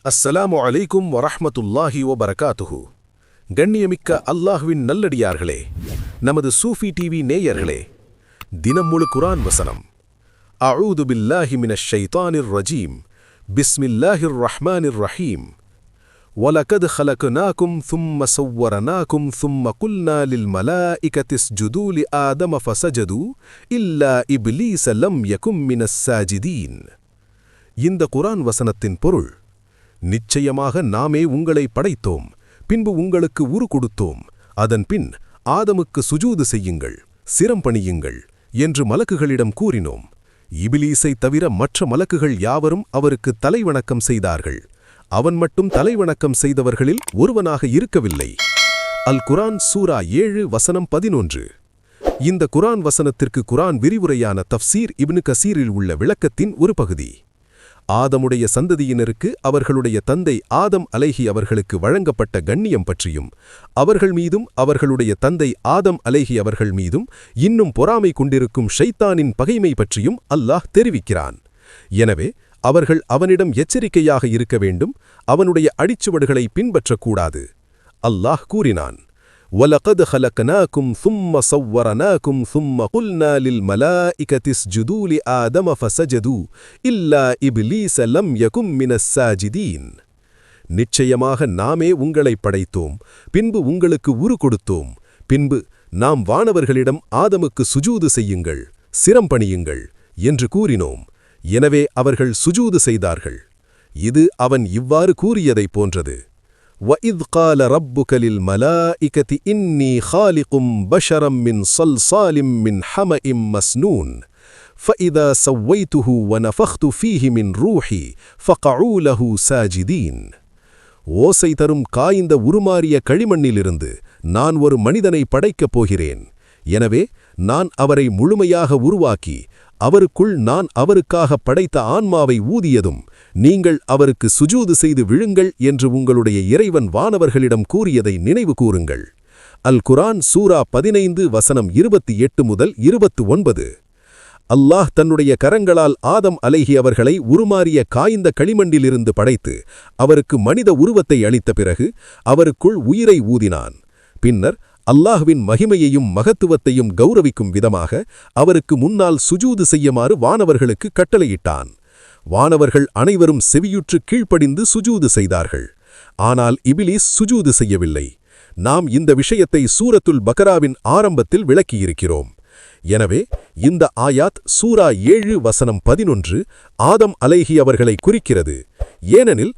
அஸ்ஸலாமு அலைக்கும் வரஹ்மத்துல்லாஹி வபரகாத்துஹு. கண்ணியமிக்க அல்லாஹ்வின் நல்லடியார்களே, நமது சூஃபி டிவி நேயர்களே, தினம் முழு குர்ஆன் வசனம். அஊது பில்லாஹி மினஷ் ஷைத்தானிர் ரஜீம். பிஸ்மில்லாஹிர் ரஹ்மானிர் ரஹீம். وَلَقَدْ خَلَقْنَاكُمْ ثُمَّ صَوَّرْنَاكُمْ ثُمَّ قُلْنَا لِلْمَلَائِكَةِ اسْجُدُوا لِآدَمَ فَسَجَدُوا إِلَّا إِبْلِيسَ لَمْ يَكُنْ مِنَ السَّاجِدِينَ. இந்த குர்ஆன் வசனத்தின் பொருள்: நிச்சயமாக நாமே உங்களை படைத்தோம், பின்பு உங்களுக்கு உரு கொடுத்தோம், அதன் பின் ஆதமுக்கு சுஜூது செய்யுங்கள், சிரம் பணியுங்கள் என்று மலக்குகளிடம் கூறினோம். இபிலீஸை தவிர மற்ற மலக்குகள் யாவரும் அவருக்கு தலைவணக்கம் செய்தார்கள். அவன் மட்டும் தலைவணக்கம் செய்தவர்களில் ஒருவனாக இருக்கவில்லை. அல் குர்ஆன் சூரா 7 வசனம் 11. இந்த குர்ஆன் வசனத்திற்கு குர்ஆன் விரிவுரையான தஃப்சீர் இப்னு கசீரில் உள்ள விளக்கத்தின் ஒரு பகுதி. ஆதமுடைய சந்ததியினருக்கு அவர்களுடைய தந்தை ஆதம் அலைஹி அவர்களுக்கு வழங்கப்பட்ட கண்ணியம் பற்றியும், அவர்கள் மீதும் அவர்களுடைய தந்தை ஆதம் அலைஹி அவர்கள் மீதும் இன்னும் பொறாமை கொண்டிருக்கும் ஷைத்தானின் பகைமை பற்றியும் அல்லாஹ் தெரிவிக்கிறான். எனவே அவர்கள் அவனிடம் எச்சரிக்கையாக இருக்க வேண்டும், அவனுடைய அடிச்சுவடுகளை பின்பற்றக்கூடாது. அல்லாஹ் கூறினான்: وَلَقَدْ خَلَقْنَاكُمْ ثُمَّ صَوَّرْنَاكُمْ ثُمَّ قُلْنَا لِلْمَلَائِكَةِ اسْجُدُوا لِآدَمَ فَسَجَدُوا إِلَّا إِبْلِيسَ لَمْ يَكُنْ مِنَ السَّاجِدِينَ. நிச்சயமாக நாமே உங்களை படைத்தோம், பின்பு உங்களுக்கு உரு கொடுத்தோம், பின்பு நாம் வானவர்களிடம் ஆதமுக்கு சுஜூது செய்யுங்கள், சிரம் பணியுங்கள் என்று கூறினோம். எனவே அவர்கள் சுஜூது செய்தார்கள். இது அவன் இவ்வாறு கூறியதைப் போன்றது: وَإِذْ قَالَ رَبُّكَ لِلْمَلَائِكَةِ إِنِّي خَالِقٌ بَشَرًا مِّنْ صَلْصَالٍ مِّنْ حَمَإٍ مَّسْنُونٍ فَإِذَا سَوَّيْتُهُ وَنَفَخْتُ فِيهِ مِنْ رُوحِي فَقَعُوا لَهُ سَاجِدِينَ. ஓசை தரும் காய்ந்த உருமாறிய களிமண்ணிலிருந்து நான் ஒரு மனிதனை படைக்கப் போகிறேன். எனவே நான் அவரை முழுமையாக உருவாக்கி அவருக்குள் நான் அவருக்காக படைத்த ஆன்மாவை ஊதியதும் நீங்கள் அவருக்கு சுஜூது செய்து விழுங்கள் என்று உங்களுடைய இறைவன் வானவர்களிடம் கூறியதை நினைவு கூறுங்கள். அல் குர்ஆன் சூரா 15 வசனம் 28 முதல் 29. அல்லாஹ் தன்னுடைய கரங்களால் ஆதம் அலைஹி அவர்களை உருமாறிய காய்ந்த களிமண்ணிலிருந்து படைத்து அவருக்கு மனித உருவத்தை அளித்த பிறகு அவருக்குள் உயிரை ஊதினான். பின்னர் அல்லாஹ்வின் மகிமையையும் மகத்துவத்தையும் கௌரவிக்கும் விதமாக அவருக்கு முன்னால் சுஜூது செய்யுமாறு வானவர்களுக்கு கட்டளையிட்டான். வானவர்கள் அனைவரும் செவியுற்று கீழ்ப்படிந்து சுஜூது செய்தார்கள். ஆனால் இபிலீஸ் சுஜூது செய்யவில்லை. நாம் இந்த விஷயத்தை சூரத்துல் பக்ராவின் ஆரம்பத்தில் விளக்கியிருக்கிறோம். எனவே இந்த ஆயாத் சூரா 7 வசனம் 11 ஆதம் அலைஹி அவர்களை குறிக்கிறது. ஏனெனில்